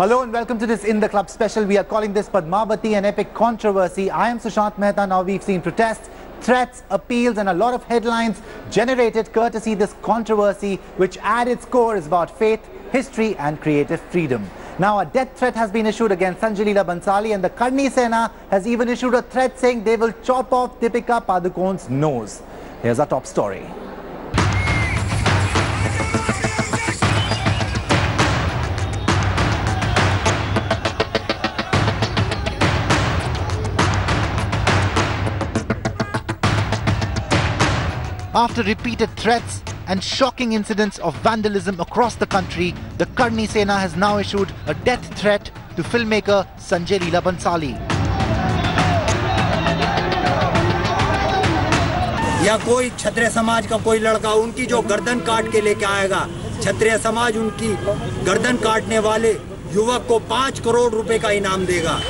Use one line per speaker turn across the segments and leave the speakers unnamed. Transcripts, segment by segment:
Hello and welcome to this In the Club special. We are calling this Padmavati an epic controversy. I am Sushant Mehta. Now we've seen protests, threats, appeals and a lot of headlines generated courtesy this controversy, which at its core is about faith, history and creative freedom. Now a death threat has been issued against Bhansali, and the Shiv Sena has even issued a threat saying they will chop off Deepika Padukone's nose. Here's our top story. After repeated threats and shocking incidents of vandalism across the country, the Shiv Sena has now issued a death threat to filmmaker Bhansali.
या कोई क्षत्रिय समाज का कोई लड़का उनकी जो गर्दन काट के लेके आएगा, क्षत्रिय समाज उनकी गर्दन काटने वाले युवक को 5 करोड़ रुपए का इनाम देगा।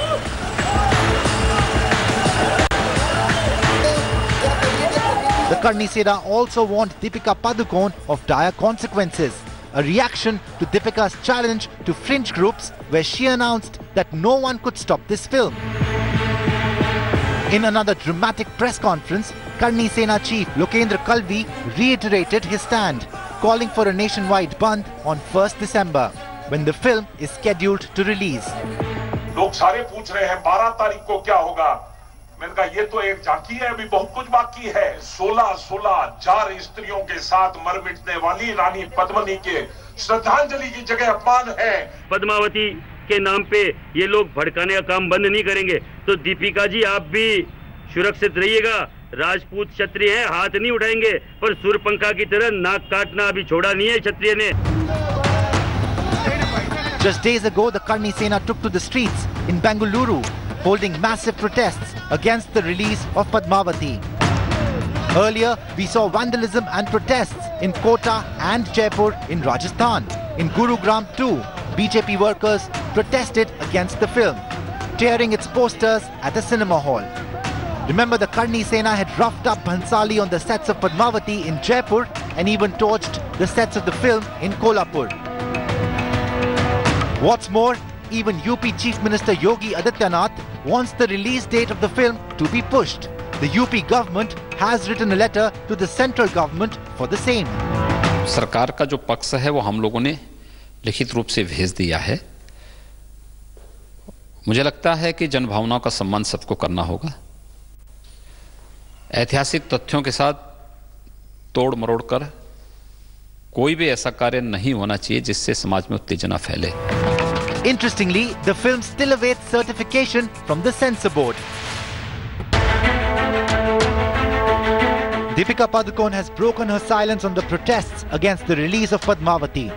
The Shiv Sena also warned Deepika Padukone of dire consequences, a reaction to Deepika's challenge to fringe groups where she announced that no one could stop this film. In another dramatic press conference, Shiv Sena chief Lokendra Kalvi reiterated his stand, calling for a nationwide band on 1st December, when the film is scheduled to release.
लोग सारे पूछ रहे हैं 12 तारीख को क्या होगा। मैंने कहा ये तो एक झांकी है, अभी बहुत कुछ बाकी है। 16 4 स्त्रियों के साथ मर मिटने वाली रानी पद्मिनी के श्रद्धांजलि की जगह अपमान है।
पद्मावती के नाम पे ये लोग भड़काने का काम बंद नहीं करेंगे तो दीपिका जी आप भी सुरक्षित रहिएगा। राजपूत क्षत्रिय हैं, हाथ नहीं उठाएंगे, पर सूर्यपंखा की तरह नाक काटना अभी छोड़ा नहीं है क्षत्रिय ने।
Just days ago, the Shiv Sena took to the streets in Bengaluru, holding massive protests against the release of Padmavati. Earlier, we saw vandalism and protests in Kota and Jaipur in Rajasthan. In Gurugram too, BJP workers protested against the film, tearing its posters at a cinema hall. Remember, the Shiv Sena had roughed up Bhansali on the sets of Padmavati in Jaipur and even torched the sets of the film in Kolhapur. What's more, even UP Chief Minister Yogi Adityanath wants the release date of the film to be pushed. The UP government has written a letter to the central government for the same.
सरकार का जो पक्ष है वो हम लोगों ने लिखित रूप से भेज दिया है। मुझे लगता है कि जनभावनाओं का सम्मान सबको करना होगा। ऐतिहासिक तथ्यों के साथ तोड़ मरोड़ कर कोई भी ऐसा कार्य नहीं होना चाहिए जिससे समाज में उत्तेजना फैले।
Interestingly, the film still awaits certification from the censor board. Deepika Padukone has broken her silence on the protests against the release of Padmavati.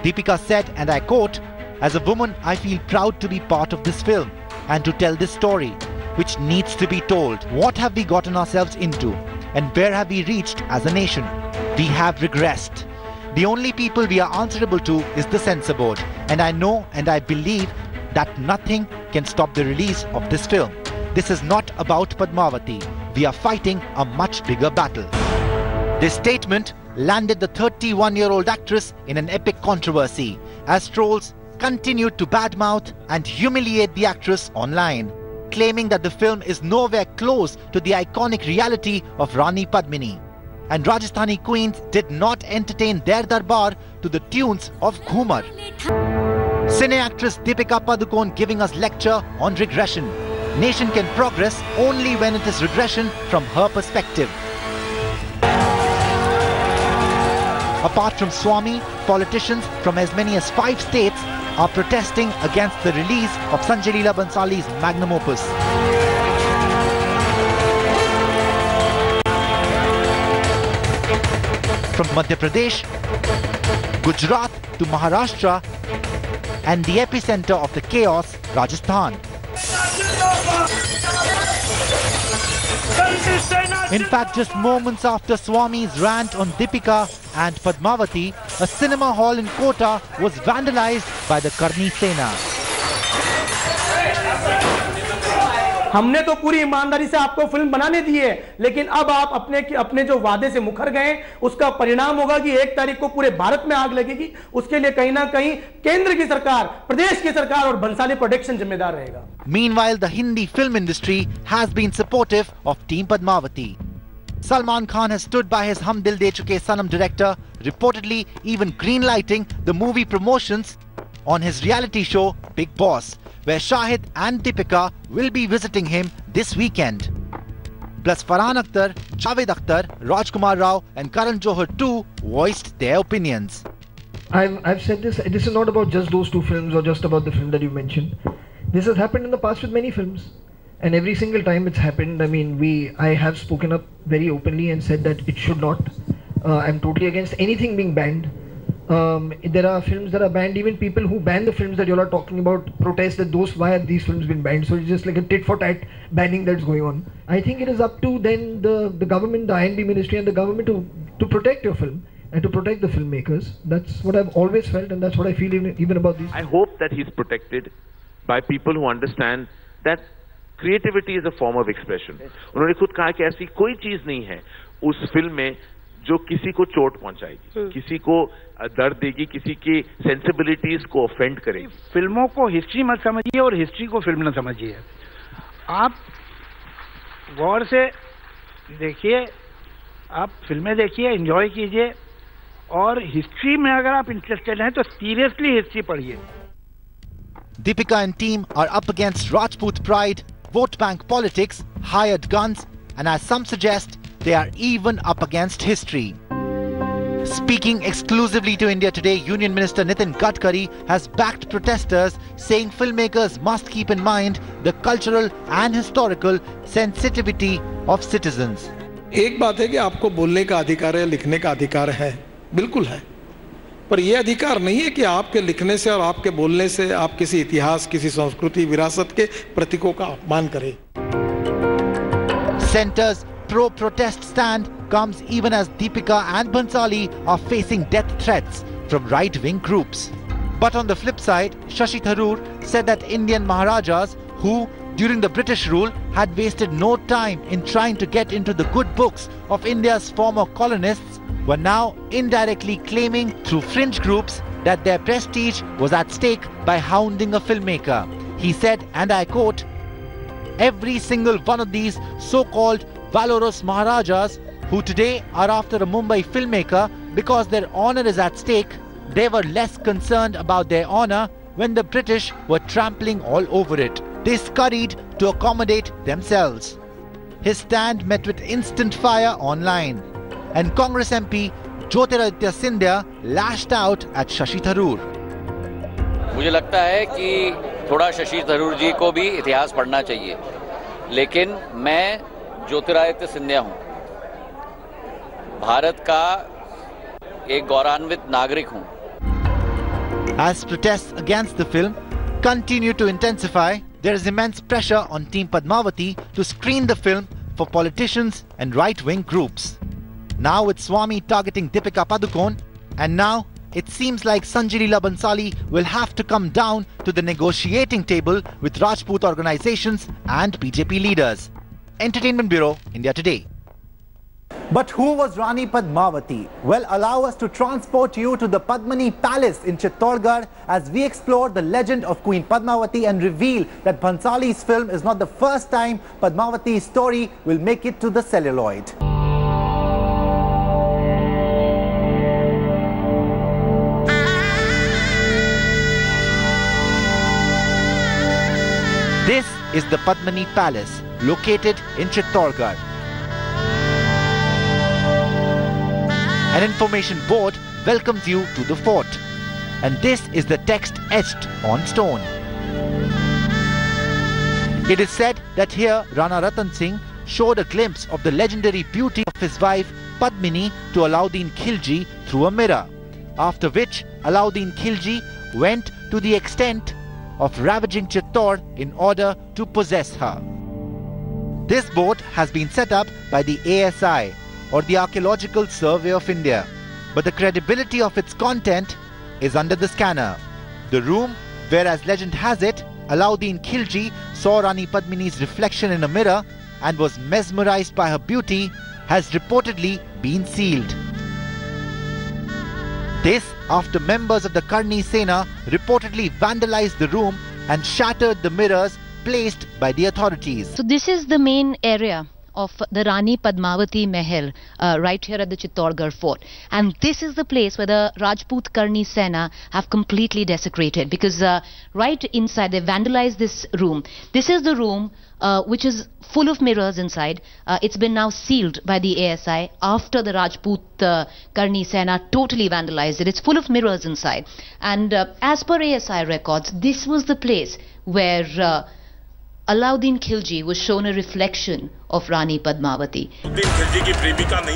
Deepika said, and I quote, "As a woman, I feel proud to be part of this film and to tell this story, which needs to be told. What have we gotten ourselves into? And where have we reached as a nation? We have regressed. The only people we are answerable to is the censor board. And I know and I believe that nothing can stop the release of this film. This is not about Padmavati. We are fighting a much bigger battle." This statement landed the 31-year-old actress in an epic controversy as trolls continued to badmouth and humiliate the actress online, claiming that the film is nowhere close to the iconic reality of Rani Padmini. And Rajasthani queens did not entertain their darbar to the tunes of Ghumar. Cine actress Deepika Padukone giving us lecture on regression. Nation can progress only when it is regression from her perspective. Apart from Swami, politicians from as many as 5 states are protesting against the release of Bhansali's magnum opus. From Madhya Pradesh, Gujarat to Maharashtra and the epicenter of the chaos, Rajasthan. In fact, just moments after Swami's rant on Deepika and Padmavati, a cinema hall in Kota was vandalized by the Shiv Sena.
हमने तो पूरी ईमानदारी से आपको film बनाने दी है, लेकिन अब आप अपने जो वादे से मुकर गए, उसका परिणाम होगा कि 1 तारीख को पूरे भारत में आग लगेगी। उसके लिए कहीं ना कहीं केंद्र की सरकार, प्रदेश की सरकार और भंसाली प्रोडक्शन जिम्मेदार रहेगा।
Meanwhile, the Hindi film industry has been supportive of Team Padmavati. Salman Khan has stood by his Hum Dil De Chuke Sanam director, reportedly even greenlighting the movie promotions on his reality show Big Boss, where Shahid and Deepika will be visiting him this weekend. Plus Farhan Akhtar, Javed Akhtar, Rajkumar Rao and Karan Johar too voiced their opinions.
I've said this is not about just those 2 films or just about the film that you mentioned. This has happened in the past with many films. And every single time it's happened, I mean, I have spoken up very openly and said that it should not. I'm totally against anything being banned. There are films that are banned. Even people who ban the films that you all are talking about protest that why have these films been banned? So it's just like a tit for tat banning that's going on. I think it is up to then the government, the INB ministry and the government to protect your film and to protect the filmmakers. That's what I've always felt, and that's what I feel even about these.
I hope that he's protected by people who understand that creativity is a form of expression. उन्होंने खुद कहा कि ऐसी कोई चीज नहीं है उस फिल्म में जो किसी को चोट पहुंचाएगी, किसी को दर्द देगी, किसी की सेंसिबिलिटीज को ऑफेंड करेगी।
फिल्मों को हिस्ट्री मत समझिए और हिस्ट्री को फिल्म न समझिए। आप गौर से देखिए, आप फिल्में देखिए, एंजॉय कीजिए, और हिस्ट्री में अगर आप इंटरेस्टेड हैं तो सीरियसली हिस्ट्री पढ़िए।
Deepika and team are up against Rajput pride, vote bank politics, hired guns, and as some suggest, they are even up against history. Speaking exclusively to India Today, Union Minister Nitin Gadkari has backed protesters, saying filmmakers must keep in mind the cultural and historical sensitivity of citizens.
एक बात है कि आपको बोलने का अधिकार है, लिखने का अधिकार है, बिल्कुल है, पर यह अधिकार नहीं है कि आपके लिखने से और आपके बोलने से आप किसी इतिहास, किसी संस्कृति, विरासत के प्रतीकों का अपमान करें।
Centre's pro-protest stand comes even as Deepika and Bhansali are facing death threats from right-wing groups. But on the flip side, Shashi Tharoor said that Indian Maharajas who, during the British rule, had wasted no time in trying to get into the good books of India's former colonists were now indirectly claiming through fringe groups that their prestige was at stake by hounding a filmmaker. He said, and I quote, "Every single one of these so-called valorous Maharajas who today are after a Mumbai filmmaker because their honor is at stake, they were less concerned about their honor when the British were trampling all over it. They scurried to accommodate themselves." His stand met with instant fire online. And Congress MP Jyotiraditya Scindia lashed out at Shashi Tharoor.
मुझे लगता है कि थोड़ा शशि थरूर जी को भी इतिहास पढ़ना चाहिए, लेकिन मैं ज्योतिरादित्य सिंधिया हूँ, भारत का एक गौरवान्वित नागरिक हूँ।
As protests against the film continue to intensify, there is immense pressure on Team Padmavati to screen the film for politicians and right-wing groups. Now with Swami targeting Deepika Padukone, and now it seems like Sanjay Leela Bhansali will have to come down to the negotiating table with Rajput organizations and BJP leaders. Entertainment Bureau, India Today.
But who was Rani Padmavati? Well, allow us to transport you to the Padmini Palace in Chittorgarh as we explore the legend of Queen Padmavati and reveal that Bhansali's film is not the first time Padmavati's story will make it to the celluloid. This is the Padmini Palace, located in Chittorgarh. An information board welcomes you to the fort, and this is the text etched on stone. It is said that here Rana Ratan Singh showed a glimpse of the legendary beauty of his wife Padmini to Alauddin Khilji through a mirror, after which Alauddin Khilji went to the extent of ravaging Chittor in order to possess her. This board has been set up by the ASI, or the Archaeological Survey of India, but the credibility of its content is under the scanner. The room where, as legend has it, Alauddin Khilji
saw Rani Padmini's reflection in a mirror and was mesmerized by her beauty has reportedly been sealed. This after members of the Karni Sena reportedly vandalized the room and shattered the mirrors placed by the authorities.
So this is the main area of the Rani Padmavati Mahal right here at the Chittorgarh fort, and this is the place where the Rajput Karni Sena have completely desecrated, because right inside they vandalized this room. This is the room which is full of mirrors inside. It's been now sealed by the ASI after the Rajput Karni Sena totally vandalized it. It's full of mirrors inside, and as per ASI records, this was the place where Alauddin Khilji was shown a reflection of Rani Padmavati.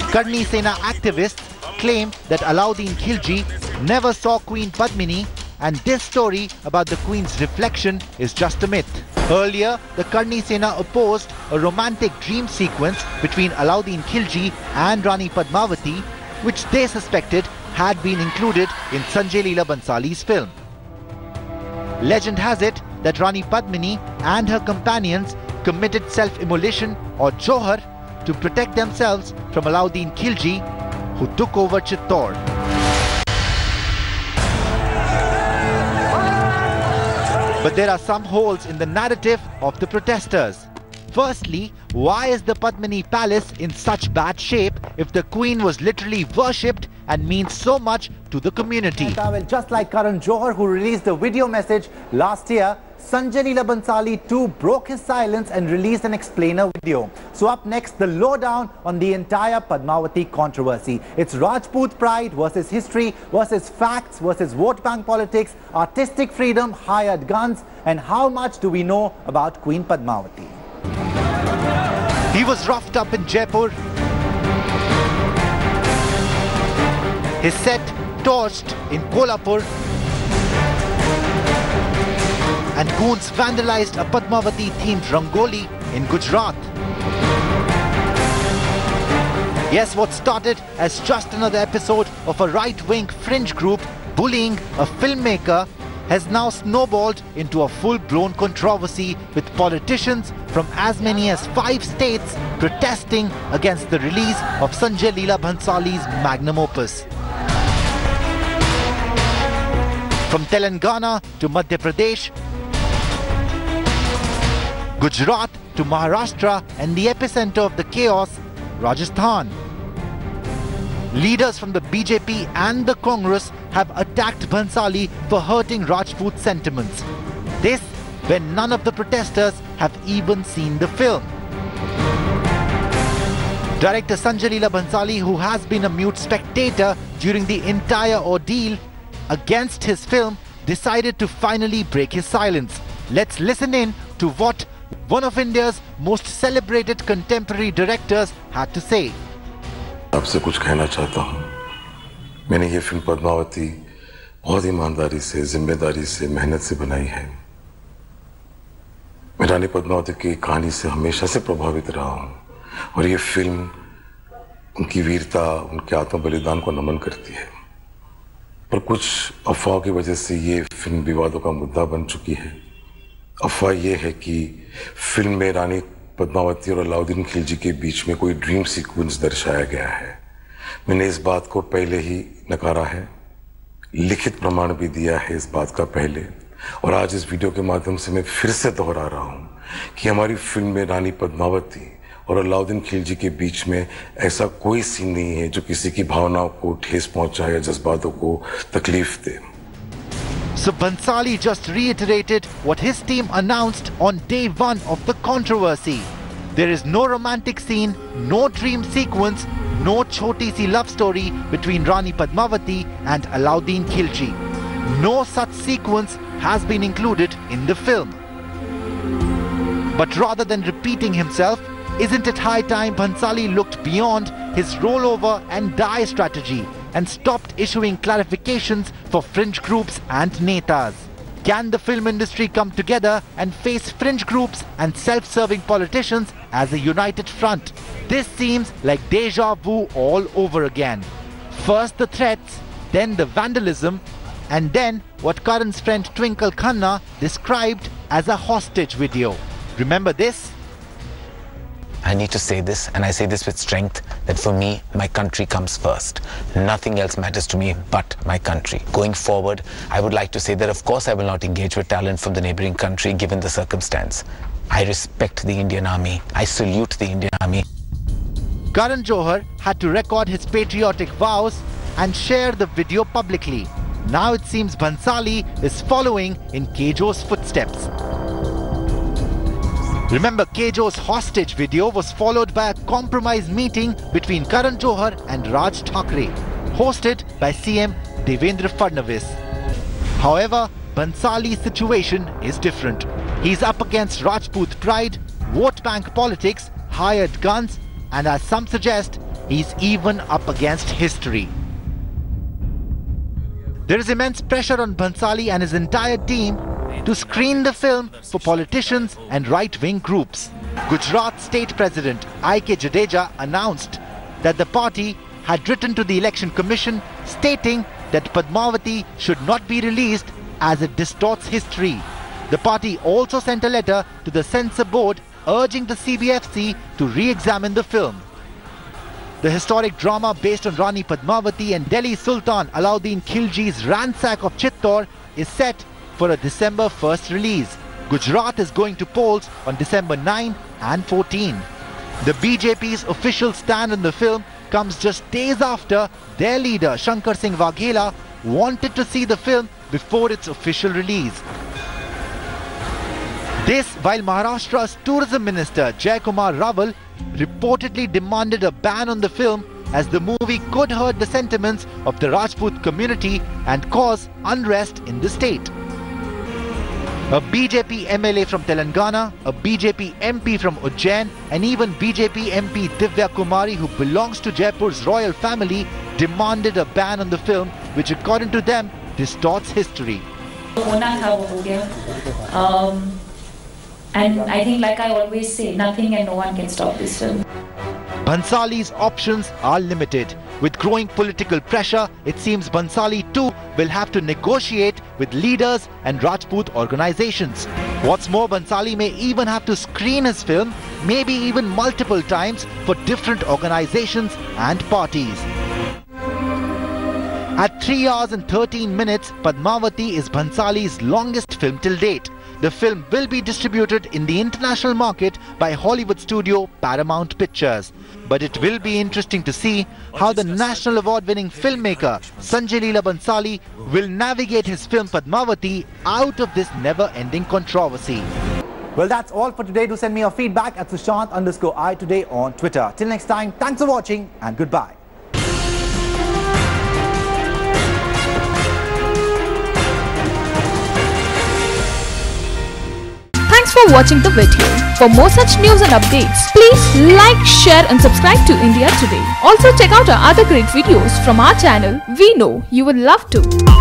Karni Sena activists claim that Alauddin Khilji never saw Queen Padmini, and this story about the Queen's reflection is just a myth. Earlier, the Karni Sena opposed a romantic dream sequence between Alauddin Khilji and Rani Padmavati, which they suspected had been included in Sanjay Leela Bhansali's film. Legend has it that Rani Padmini and her companions committed self-immolation or johar to protect themselves from Alauddin Khilji, who took over Chittor. But there are some holes in the narrative of the protesters. Firstly, why is the Padmini Palace in such bad shape if the Queen was literally worshipped and means so much to the community?
Well, just like Karan Johar, who released a video message last year, Sanjay Leela Bhansali too broke his silence and released an explainer video. So up next, the lowdown on the entire Padmavati controversy. It's Rajput pride versus history versus facts versus vote bank politics, artistic freedom, hired guns, and how much do we know about Queen Padmavati?
He was roughed up in Jaipur, his set torched in Kolhapur, and goons vandalized a Padmavati-themed Rangoli in Gujarat. Yes, what started as just another episode of a right-wing fringe group bullying a filmmaker has now snowballed into a full-blown controversy, with politicians from as many as 5 states protesting against the release of Sanjay Leela Bhansali's magnum opus. From Telangana to Madhya Pradesh, Gujarat to Maharashtra, and the epicenter of the chaos, Rajasthan. Leaders from the BJP and the Congress have attacked Bhansali for hurting Rajput sentiments. This when none of the protesters have even seen the film. Director Sanjay Leela Bhansali, who has been a mute spectator during the entire ordeal against his film, decided to finally break his silence. Let's listen in to what one of India's most celebrated contemporary directors had to say.
आपसे कुछ कहना चाहता हूँ। मैंने ये film Padmavati बहुत ईमानदारी से, जिम्मेदारी से, मेहनत से बनाई है। मैं रानी पद्मावती की कहानी से हमेशा से प्रभावित रहा हूँ, और ये फिल्म उनकी वीरता, उनके आत्म बलिदान को नमन करती है। पर कुछ अफवाहों की वजह से ये फिल्म विवादों का मुद्दा बन चुकी है। अफवाह ये है कि फिल्म में रानी पद्मावती और अलाउद्दीन खिलजी के बीच में कोई ड्रीम सीक्वेंस दर्शाया गया है। मैंने इस बात को पहले ही नकारा है, लिखित प्रमाण भी दिया है इस बात का पहले, और आज इस वीडियो के माध्यम से मैं फिर से दोहरा रहा हूँ कि हमारी फिल्म में रानी पद्मावती और अलाउद्दीन खिलजी के बीच में ऐसा कोई सीन नहीं है जो किसी की भावनाओं को ठेस पहुंचाए या जज्बातों को तकलीफ दे।
So Bhansali just reiterated what his team announced on day one of the controversy. There is no romantic scene, no dream sequence, no choti si love story between Rani Padmavati and Alauddin Khilji. No such sequence has been included in the film. But rather than repeating himself, isn't it high time Bhansali looked beyond his rollover and die strategy and stopped issuing clarifications for fringe groups and netas? Can the film industry come together and face fringe groups and self-serving politicians as a united front? This seems like deja vu all over again. First the threats, then the vandalism, and then what Karan's friend Twinkle Khanna described as a hostage video. Remember this?
I need to say this, and I say this with strength, that for me, my country comes first. Nothing else matters to me but my country. Going forward, I would like to say that of course I will not engage with talent from the neighboring country given the circumstance. I respect the Indian Army. I salute the Indian Army.
Karan Johar had to record his patriotic vows and share the video publicly. Now it seems Bhansali is following in Kejo's footsteps. Remember, Kejo's hostage video was followed by a compromise meeting between Karan Johar and Raj Thackeray, hosted by CM Devendra Fadnavis. However, Bhansali's situation is different. He's up against Rajput pride, vote bank politics, hired guns, and as some suggest, he's even up against history. There is immense pressure on Bhansali and his entire team to screen the film for politicians and right-wing groups. Gujarat State President I.K. Jadeja announced that the party had written to the Election Commission stating that Padmavati should not be released as it distorts history. The party also sent a letter to the censor board urging the CBFC to re-examine the film. The historic drama based on Rani Padmavati and Delhi Sultan Alauddin Khilji's ransack of Chittorgarh is set for a December 1st release. Gujarat is going to polls on December 9 and 14. The BJP's official stand on the film comes just days after their leader Shankar Singh Waghela wanted to see the film before its official release. This while Maharashtra's tourism minister Jaikumar Raval reportedly demanded a ban on the film as the movie could hurt the sentiments of the Rajput community and cause unrest in the state. A BJP MLA from Telangana, a BJP MP from Ujjain, and even BJP MP Divya Kumari, who belongs to Jaipur's royal family, demanded a ban on the film, which according to them distorts history.
And I think, like I always say, nothing and no one can stop this film.
Bhansali's options are limited. With growing political pressure, it seems Bhansali too will have to negotiate with leaders and Rajput organizations. What's more, Bhansali may even have to screen his film, maybe even multiple times, for different organizations and parties. At 3 hours and 13 minutes, Padmavati is Bhansali's longest film till date. The film will be distributed in the international market by Hollywood studio Paramount Pictures. But it will be interesting to see how the National Award-winning filmmaker Sanjay Leela Bhansali will navigate his film Padmavati out of this never-ending controversy.
Well, that's all for today. Do send me your feedback at Sushant_I today on Twitter. Till next time, thanks for watching and goodbye.
Thanks for watching the video. For more such news and updates, please like, share and subscribe to India Today. Also check out our other great videos from our channel. We know you will love to.